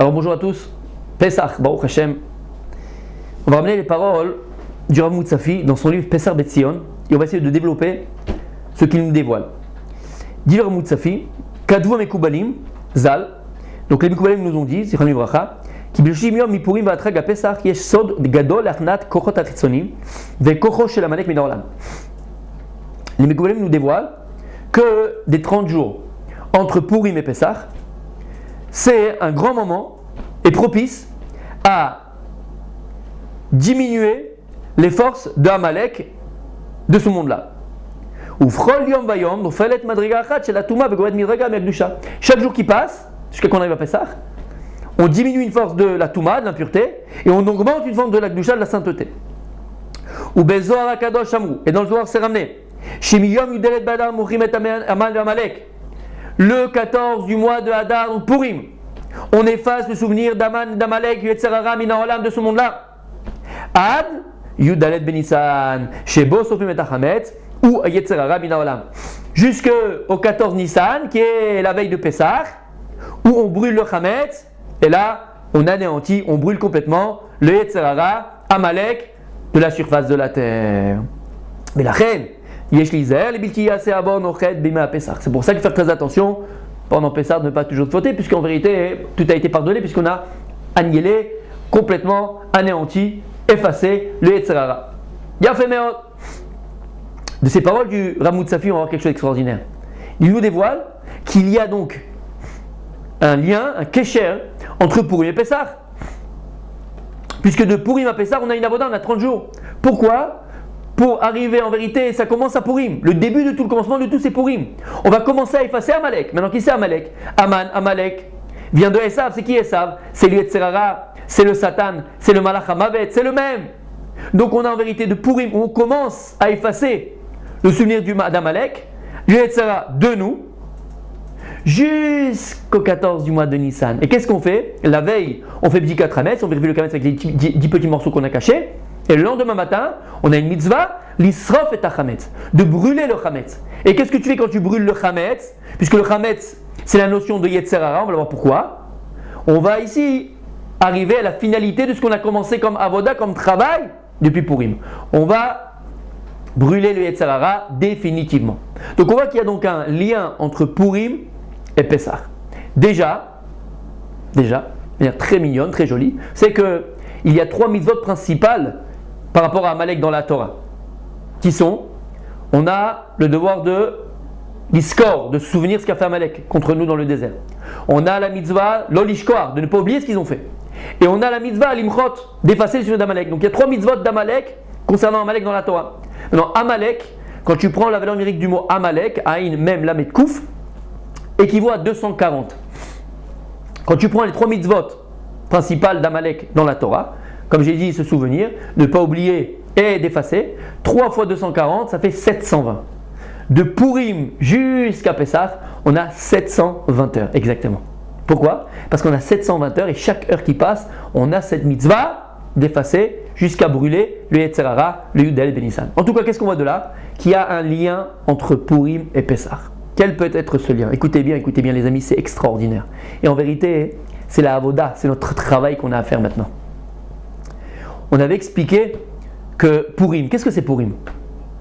Alors bonjour à tous, Pesach, Baruch Hashem. On va ramener les paroles du Rav Moutsafi dans son livre Pesach Betzion et on va essayer de développer ce qu'il nous dévoile. Dit le Rav Moutsafi, Kadvu Mekoubalim, Zal, donc les Mekoubalim nous ont dit, Zichron Livracha, Ki b'shim yom mipurim v'atrag ha'Pesach yesh sod gadol l'achnat kochot ha'chitzonim ve'kocho shel Amalek min ha'olam. Les Mekoubalim nous dévoilent que des 30 jours entre Purim et Pesach, c'est un grand moment et propice à diminuer les forces de Amalek de ce monde-là. Chaque jour qui passe, jusqu'à qu'on arrive à Pesach, on diminue une force de la Touma, de l'impureté, et on augmente une force de la Gdusha, de la sainteté. Et dans le Zohar, c'est ramené. Le 14 du mois de Hadar, donc Purim, on efface le souvenir d'Aman, d'Amalek, Yetzerara, Min ha'olam, de ce monde-là. Ad, Yudalet Benissan, Shebo Sofim et Hametz, ou Yetzerara, Min ha'olam. Jusqu'au 14 Nissan, qui est la veille de Pessah, où on brûle le Hametz, et là, on anéantit, on brûle complètement le Yetzerara, Amalek, de la surface de la terre. Mais la reine, c'est pour ça qu'il faut faire très attention pendant Pessah de ne pas toujours fauter, puisqu'en vérité tout a été pardonné, puisqu'on a annihilé, complètement anéanti, effacé le Yetzerara. Yafemeot. De ces paroles du Rav Moutsafi, on va voir quelque chose d'extraordinaire. Il nous dévoile qu'il y a donc un lien, un kesher entre Purim et Pessah. Puisque de Purim à Pessah, on a une avoda, on a 30 jours. Pourquoi ? Pour arriver en vérité, ça commence à Purim. Le début de tout, le commencement de tout, c'est Purim. On va commencer à effacer Amalek. Maintenant, qui c'est Amalek ? Amalek vient de Esav. C'est qui Esav ? C'est le Yetzerara, c'est le Satan, c'est le Malach HaMavet, c'est le même. Donc on a en vérité de Purim où on commence à effacer le souvenir d'Amalek, le Yetzerara de nous, jusqu'au 14 du mois de Nissan. Et qu'est-ce qu'on fait ? La veille, on fait Bdikat Hametz, on vérifie le Hametz avec les 10 petits morceaux qu'on a cachés. Et le lendemain matin, on a une mitzvah, l'isrof et hametz, de brûler le hametz. Et qu'est-ce que tu fais quand tu brûles le hametz ? Puisque le hametz, c'est la notion de Yetzerara, on va voir pourquoi. On va ici arriver à la finalité de ce qu'on a commencé comme avoda, comme travail depuis Purim. On va brûler le Yetzerara définitivement. Donc on voit qu'il y a donc un lien entre Purim et Pessah. Déjà, de manière très mignonne, très jolie, c'est que il y a 3 mitzvot principales par rapport à Amalek dans la Torah, qui sont, on a le devoir de l'iskor, de se souvenir ce qu'a fait Amalek contre nous dans le désert. On a la mitzvah l'olishkoar, de ne pas oublier ce qu'ils ont fait. Et on a la mitzvah l'imchot, d'effacer le souvenir d'Amalek. Donc il y a 3 mitzvot d'Amalek concernant Amalek dans la Torah. Maintenant Amalek, quand tu prends la valeur numérique du mot Amalek, Aïn, Mem, Lamed, Kouf, équivaut à 240. Quand tu prends les 3 mitzvot principales d'Amalek dans la Torah, comme j'ai dit, se souvenir, ne pas oublier et d'effacer, 3 fois 240, ça fait 720. De Purim jusqu'à Pessah, on a 720 heures, exactement. Pourquoi ? Parce qu'on a 720 heures et chaque heure qui passe, on a cette mitzvah d'effacer jusqu'à brûler le Yetzerara, le Yudel Benissan. En tout cas, qu'est-ce qu'on voit de là ? Qu'il y a un lien entre Purim et Pessah. Quel peut être ce lien ? Écoutez bien les amis, c'est extraordinaire. Et en vérité, c'est la avoda, c'est notre travail qu'on a à faire maintenant. On avait expliqué que Purim, qu'est-ce que c'est Purim ?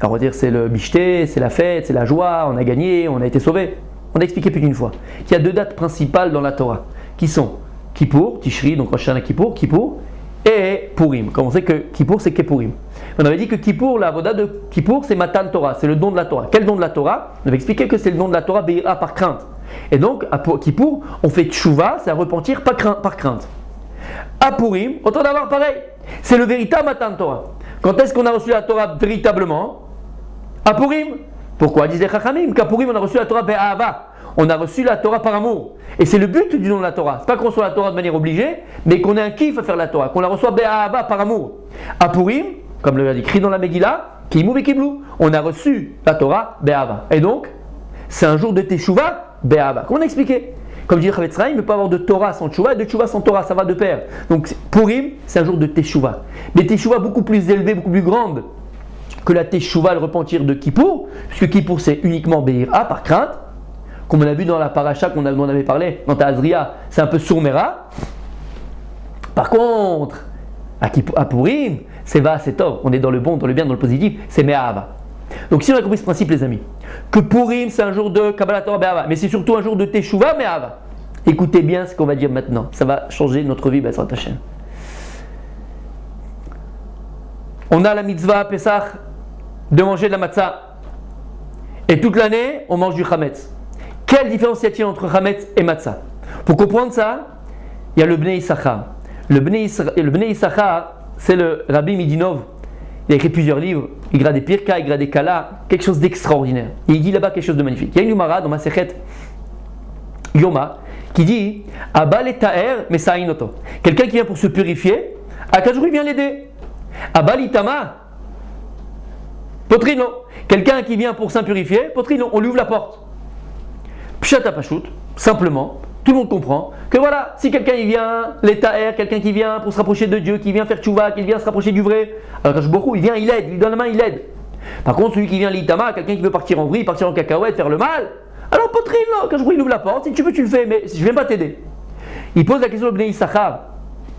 Alors on va dire c'est le bishté, c'est la fête, c'est la joie, on a gagné, on a été sauvé. On a expliqué plus d'une fois qu'il y a 2 dates principales dans la Torah qui sont Kippour, Tishri, donc Rosh Hashanah Kippour, et Purim. Comme on sait que Kippour c'est Kippurim. On avait dit que Kippour, la avoda de Kippour c'est Matan Torah, c'est le don de la Torah. Quel don de la Torah ? On avait expliqué que c'est le don de la Torah Be'ira par crainte. Et donc à Kippour, on fait Tchouva, c'est à repentir par crainte. À Purim, autant d'avoir pareil. C'est le véritable Matan Torah. Quand est-ce qu'on a reçu la Torah véritablement ? À Purim. Pourquoi ? Disait Chachamim qu'à Purim on a reçu la Torah Be'ahava. On a reçu la Torah par amour. Et c'est le but du don de la Torah. C'est pas qu'on reçoit la Torah de manière obligée, mais qu'on ait un kiff à faire la Torah, qu'on la reçoit Be'ahava par amour. À Purim, comme le a écrit dans la Megillah, Kimou Vekiblou, on a reçu la Torah Be'ahava. Et donc, c'est un jour de Teshuvah Be'ahava. Comme on a expliqué. Comme dit Chavetz Chaim, il ne peut pas avoir de Torah sans Teshuvah et de Teshuvah sans Torah, ça va de pair. Donc Purim, c'est un jour de Teshuvah. Mais Teshuvah beaucoup plus élevée, beaucoup plus grande que la Teshuvah, le repentir de Kippour, puisque Kippour c'est uniquement Be'ira, par crainte, comme on a vu dans la paracha dont on avait parlé, dans Tazria, c'est un peu Sourmera. Par contre, à Purim, c'est va, c'est tov. On est dans le bon, dans le bien, dans le positif. C'est me'ava. Donc si on a compris ce principe, les amis, que Purim c'est un jour de Kabbalat Torah me'ava, mais c'est surtout un jour de Teshuvah me'ava. Écoutez bien ce qu'on va dire maintenant. Ça va changer notre vie, B'ezrat Hashem. On a la mitzvah Pesach de manger de la matzah. Et toute l'année, on mange du chametz. Quelle différence y a-t-il entre chametz et matzah? Pour comprendre ça, il y a le Bnei Issachar. Le Bnei Issachar, c'est le Rabbi Midinov. Il a écrit plusieurs livres. Il grade des Pirka, il grade des Kala, quelque chose d'extraordinaire. Et il dit là-bas quelque chose de magnifique. Il y a une Umara dans Masechet Yoma qui dit Abal et Ta'er, mais Sa'inoto. Quelqu'un qui vient pour se purifier, Akajou il vient l'aider. Abal Itama, Potrino. Quelqu'un qui vient pour s'impurifier, Potrino, on lui ouvre la porte. Pshat Pashut, simplement, tout le monde comprend que voilà, si quelqu'un il vient, l'État quelqu'un qui vient pour se rapprocher de Dieu, qui vient faire tchouva, qui vient se rapprocher du vrai, alors Kadosh Baruch Hu, il vient, il aide, il lui donne la main, il aide. Par contre, celui qui vient l'Itama, quelqu'un qui veut partir en vrille, partir en cacahuète, faire le mal, alors Potrino, Kadosh Baruch Hu, il ouvre la porte, si tu veux, tu le fais, mais je ne viens pas t'aider. Il pose la question au Bnei Issachar.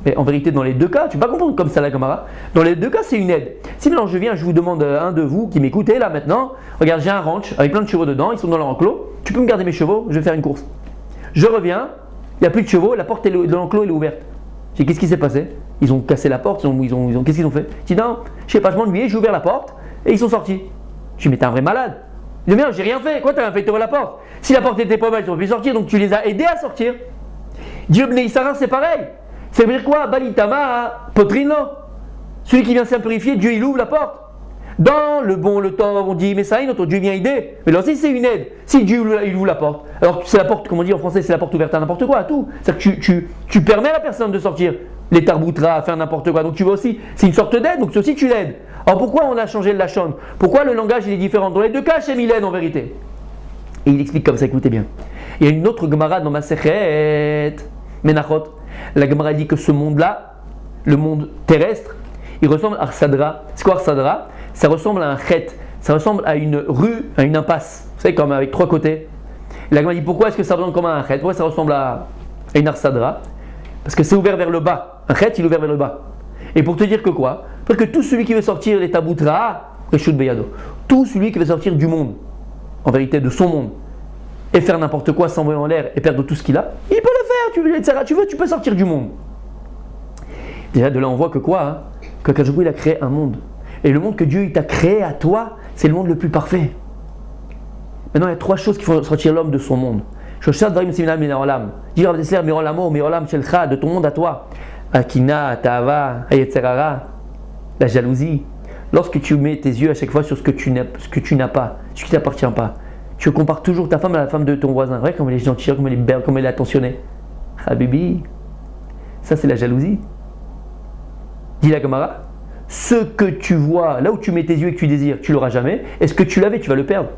Mais en vérité, dans les deux cas, tu ne peux pas comprendre comme ça la Gemara. Dans les deux cas, c'est une aide. Si maintenant je viens, je vous demande un de vous qui m'écoutez là maintenant, regarde, j'ai un ranch avec plein de chevaux dedans, ils sont dans leur enclos, tu peux me garder mes chevaux, je vais faire une course. Je reviens, il n'y a plus de chevaux, la porte de l'enclos elle est ouverte. Je dis, qu'est-ce qui s'est passé? Ils ont cassé la porte, qu'est-ce qu'ils ont fait? Je dis, non, je sais pas, je m'ennuyais, j'ai ouvert la porte et ils sont sortis. Je dis, mais t'es un vrai malade. Il dit, mais non, j'ai rien fait, quoi, t'as rien fait, t'ouvres la porte. Si la porte était pas mal, ils auraient pu sortir, donc tu les as aidés à sortir. Dieu Bnei Issachar, c'est pareil. Ça veut dire quoi? Balitama, Potrino. Celui qui vient s'impurifier, Dieu il ouvre la porte. Dans le bon, le temps, on dit, mais ça, notre Dieu vient aider. Mais là aussi, c'est une aide. Si Dieu il ouvre la porte, alors c'est la porte, comme on dit en français, c'est la porte ouverte à n'importe quoi, à tout. C'est-à-dire que tu permets à la personne de sortir, les tarboutras, à faire n'importe quoi. Donc tu vois aussi, c'est une sorte d'aide, donc c'est aussi tu l'aides. Alors pourquoi on a changé le lachon? Pourquoi le langage il est différent? Dans les deux cas, Hachem il aide en vérité. Et il explique comme ça, écoutez bien. Il y a une autre Gemara dans Masechet Menachot. La Gemara dit que ce monde-là, le monde terrestre, il ressemble à Arsadra. C'est quoi Arsadra? Ça ressemble à un chet, ça ressemble à une rue, à une impasse. Vous savez, comme avec trois côtés. Et la Gemara dit pourquoi est-ce que ça ressemble comme un chet? Pourquoi ça ressemble à une Arsadra? Parce que c'est ouvert vers le bas. Un chet, il est ouvert vers le bas. Et pour te dire que quoi? Parce que tout celui qui veut sortir les taboutra, Reshut Beyado, tout celui qui veut sortir du monde, en vérité de son monde, et faire n'importe quoi, s'envoyer en l'air et perdre tout ce qu'il a, il peut le faire. Tu peux sortir du monde. Déjà de là on voit que quoi hein? Que Kadosh Baruch Hu, il a créé un monde. Et le monde que Dieu il t'a créé à toi, c'est le monde le plus parfait. Maintenant il y a trois choses qui font sortir l'homme de son monde. De ton monde à toi. Akina, Ta'ava, Ayetzerara, la jalousie. Lorsque tu mets tes yeux à chaque fois sur ce que tu n'as pas, ce qui ne t'appartient pas. Tu compares toujours ta femme à la femme de ton voisin. Regarde comme elle est gentille, comme elle est belle, comme elle est attentionnée. Habibi, ça c'est la jalousie. Dit la Gemara, ce que tu vois, là où tu mets tes yeux et que tu désires, tu l'auras jamais. Et ce que tu l'avais, tu vas le perdre.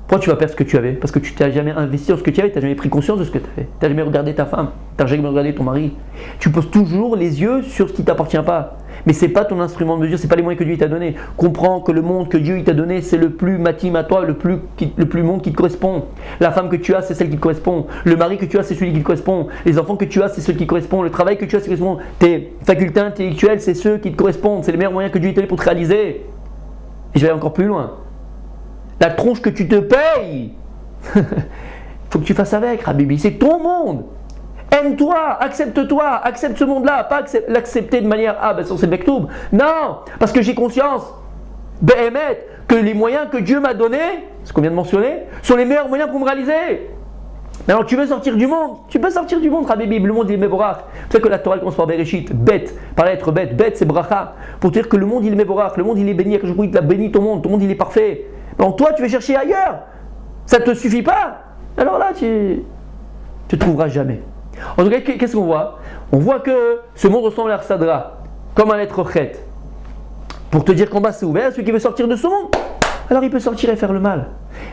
Pourquoi tu vas perdre ce que tu avais? Parce que tu t'as jamais investi dans ce que tu avais, tu n'as jamais pris conscience de ce que tu avais. Tu n'as jamais regardé ta femme, tu n'as jamais regardé ton mari. Tu poses toujours les yeux sur ce qui ne t'appartient pas. Mais ce n'est pas ton instrument de mesure, ce n'est pas les moyens que Dieu t'a donné. Comprends que le monde que Dieu t'a donné, c'est le plus matim à toi, le plus monde qui te correspond. La femme que tu as, c'est celle qui te correspond. Le mari que tu as, c'est celui qui te correspond. Les enfants que tu as, c'est ceux qui te correspondent. Le travail que tu as, c'est ce qui te correspond. Tes facultés intellectuelles, c'est ceux qui te correspondent. C'est les meilleurs moyens que Dieu t'a donné pour te réaliser. Et je vais aller encore plus loin. La tronche que tu te payes, faut que tu fasses avec, Habibi. C'est ton monde. Aime-toi, accepte-toi, accepte ce monde-là, pas l'accepter de manière c'est le Mektoub. Non, parce que j'ai conscience, Béhémet, que les moyens que Dieu m'a donnés, ce qu'on vient de mentionner, sont les meilleurs moyens pour me réaliser. Mais alors tu veux sortir du monde, tu peux sortir du monde, Habibi. Le monde il est Mevorach. Tu sais que la Torah commence par Bereshit, bête, par l'être bête, bête c'est Bracha, pour dire que le monde il est Mevorach, le monde il est béni, que je il t'a béni ton monde il est parfait. Donc toi tu veux chercher ailleurs, ça ne te suffit pas, alors là tu ne trouveras jamais. En tout cas, qu'est-ce qu'on voit? On voit que ce monde ressemble à Arsadra, comme un être chet. Pour te dire qu'en bas c'est ouvert, celui qui veut sortir de ce monde, alors il peut sortir et faire le mal.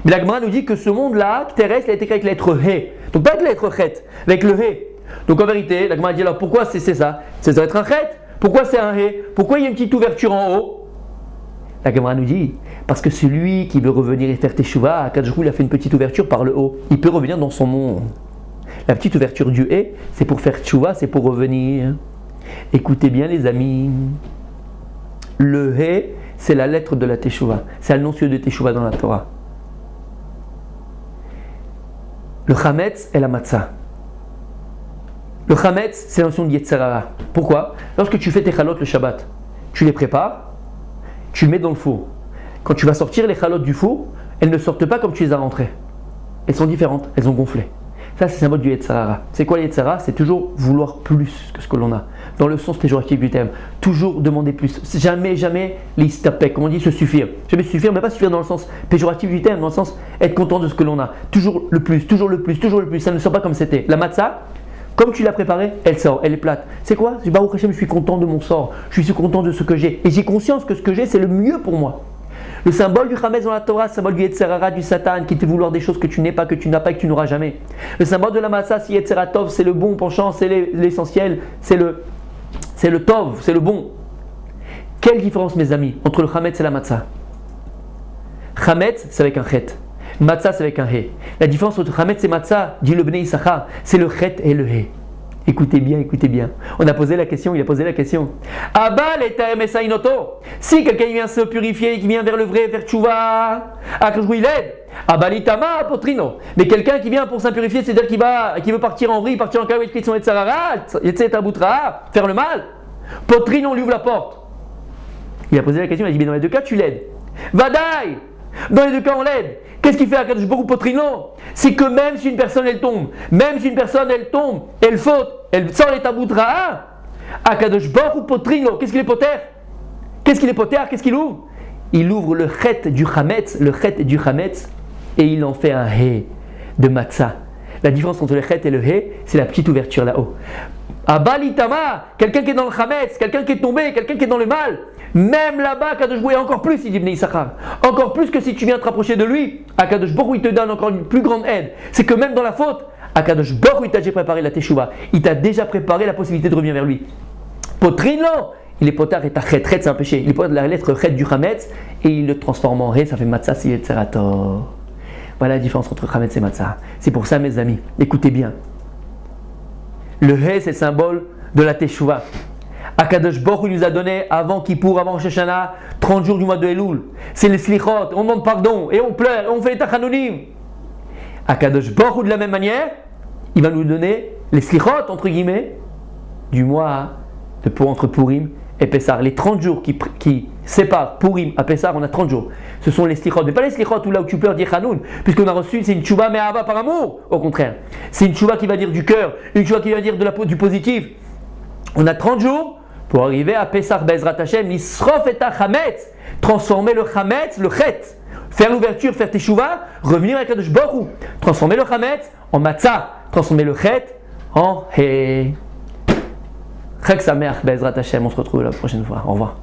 Mais la Gemara nous dit que ce monde-là, terrestre, il a été créé avec la lettre He. Donc pas avec la lettre Chet, avec le He. Donc en vérité, la Gemara dit alors pourquoi c'est ça? C'est ça être un Chet? Pourquoi c'est un He? Pourquoi il y a une petite ouverture en haut? La Gemara nous dit parce que celui qui veut revenir et faire Teshuvah, Kadosh Baruch Hu, il a fait une petite ouverture par le haut. Il peut revenir dans son monde. La petite ouverture du He, c'est pour faire Teshuvah, c'est pour revenir. Écoutez bien les amis, le He, c'est la lettre de la Teshuvah, c'est l'annoncieux de Teshuvah dans la Torah. Le Chametz est la Matzah. Le Chametz, c'est la notion de Yetzer Hara. Pourquoi ? Lorsque tu fais tes chalotes le Shabbat, tu les prépares, tu les mets dans le four. Quand tu vas sortir les chalotes du four, elles ne sortent pas comme tu les as rentrées. Elles sont différentes, elles ont gonflé. Ça, c'est le symbole du Yetzer Hara. C'est quoi le Yetzer Hara ? C'est toujours vouloir plus que ce que l'on a. Dans le sens péjoratif du terme. Toujours demander plus. Jamais l'istapek, comme on dit, se suffire. Jamais se suffire, mais pas suffire dans le sens péjoratif du terme, dans le sens être content de ce que l'on a. Toujours le plus, toujours le plus, toujours le plus. Ça ne sort pas comme c'était. La matzah, comme tu l'as préparée, elle sort, elle est plate. C'est quoi ? Baruch Hashem, je suis content de mon sort. Je suis content de ce que j'ai. Et j'ai conscience que ce que j'ai, c'est le mieux pour moi. Le symbole du Chametz dans la Torah, le symbole du Yetzer Hara, du Satan, qui te vouloir des choses que tu n'es pas, que tu n'as pas et que tu n'auras jamais. Le symbole de la Matzah, c'est Yetzer Tov, c'est le bon penchant, c'est l'essentiel, c'est le Tov, c'est le bon. Quelle différence, mes amis, entre le Chametz et la Matzah ? Chametz, c'est avec un Chet. Matzah, c'est avec un He. La différence entre Chametz et Matzah, dit le Bnei Issachar, c'est le Chet et le He. Écoutez bien, écoutez bien. On a posé la question, il a posé la question. Abal et Taemesainoto. Si quelqu'un vient se purifier, qui vient vers le vrai, vers Tchouva, il aide. Abalitama Potrino. Mais quelqu'un qui vient pour s'impurifier, c'est-à-dire qui veut partir en vrille, partir en caouet, qui sont faire le mal. Potrino, on lui ouvre la porte. Il a posé la question, il a dit, mais dans les deux cas, tu l'aides. Vadaï. Dans les deux cas, on l'aide. Qu'est-ce qui fait Akadosh Baruch Hu Potrino ? C'est que même si une personne elle tombe, elle faute, elle sort les taboutra, Akadosh Baruch Hu Potrino, qu'est-ce qu'il est poter ? Qu'est-ce qu'il ouvre ? Il ouvre le chet du Chametz, et il en fait un He de Matzah. La différence entre le chet et le He, c'est la petite ouverture là-haut. Abalitama, quelqu'un qui est dans le Chametz, quelqu'un qui est tombé, quelqu'un qui est dans le mal, même là-bas, Akadosh Baruch Hu, encore plus, il dit Bnei Issachar, encore plus que si tu viens te rapprocher de lui, Akadosh Baruch Hu, il te donne encore une plus grande aide. C'est que même dans la faute, Akadosh Baruch Hu, il t'a déjà préparé la Teshuvah, il t'a déjà préparé la possibilité de revenir vers lui. Potrino, il est potar et tachet, c'est un péché. Il porte la lettre chet du Chametz et il le transforme en He, ça fait Matzah si Yetzer Tov. Voilà la différence entre Chametz et Matzah. C'est pour ça, mes amis, écoutez bien. Le He, c'est le symbole de la Teshuvah. Akadosh Baruch Hu nous a donné avant Kippour, avant Rosh Hashanah, 30 jours du mois de Elul. C'est les slichot, on demande pardon et on pleure et on fait les tachanonim. Akadosh Baruch Hu, de la même manière, il va nous donner les slichot, entre guillemets, du mois entre Purim et Pessah. Les 30 jours qui séparent Purim à Pessah, on a 30 jours. Ce sont les slichot, mais pas les slichot où là où tu pleures dire Hanoun, puisqu'on a reçu, c'est une tchouba mais ava par amour. Au contraire, c'est une tchouba qui va dire du cœur, une tchouba qui va dire du positif. On a 30 jours pour arriver à Pessah Bezrat Hashem, Nisrof et Chametz, transformer le Chametz, le Chet, faire l'ouverture, faire Teshuvah, revenir avec Akadosh Baruch Hu, transformer le Chametz en Matzah, transformer le Chet en He. Chag Sameach Bezrat Hashem, on se retrouve la prochaine fois. Au revoir.